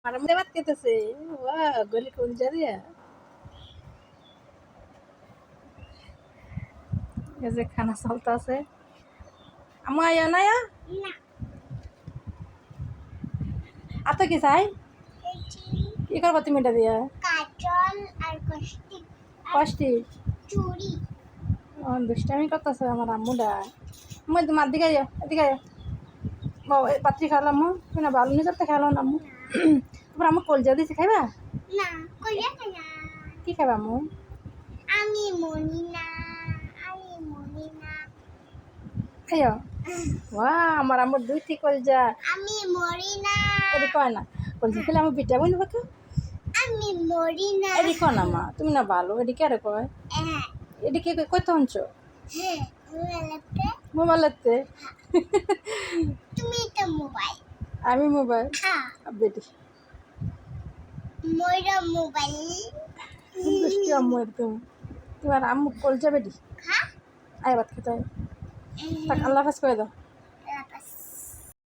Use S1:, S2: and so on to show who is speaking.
S1: আর আমাদের ভাত খেতেছে গলি কোন জারিয়া এই যে খানা চলতে আছে আমার আয়া না আয়া আতা কি চাই কি করবো তুমি এটা দিয়া
S2: কাজল আর কষ্টিক
S1: কষ্টি
S2: চুড়ি
S1: দুষ্টামি করতেছে আমার আম্মুটা মই তোমার দিকে আয় এদিকে আয় বাবা পাত্রি খাওয়ালাম তুই না ভালো নিজের তো খেলাম আম্মু তোমার আম্মু কলজা দিয়েছে খাইবা
S2: না কইয়া না
S1: কি খাইবা আম্মু
S2: আমি মনি না
S1: খাইও আমার আম্মুর দুইটি কলজা
S2: আমি মরি না
S1: এদি কয় না কলজা খেলে আমার পিঠা বই নেবো
S2: আমি মরি না
S1: এদি কয় না মা তুমি না ভালো এদি কে রে কয়
S2: হ্যাঁ
S1: এদি কে কই তো হঞ্চ
S2: হ্যাঁ
S1: মোবাইলেতে
S2: তুমি তো মোবাইল
S1: আমি মোবাইল
S2: হ্যাঁ
S1: বেটি
S2: মোরা মোবাইল
S1: দুষ্টি আম্মু একদম তোমার আম্মু কলজা বেটি
S2: হ্যাঁ
S1: আয় ভাত খেতে হয় আল্লাহ হাফেজ করে দাও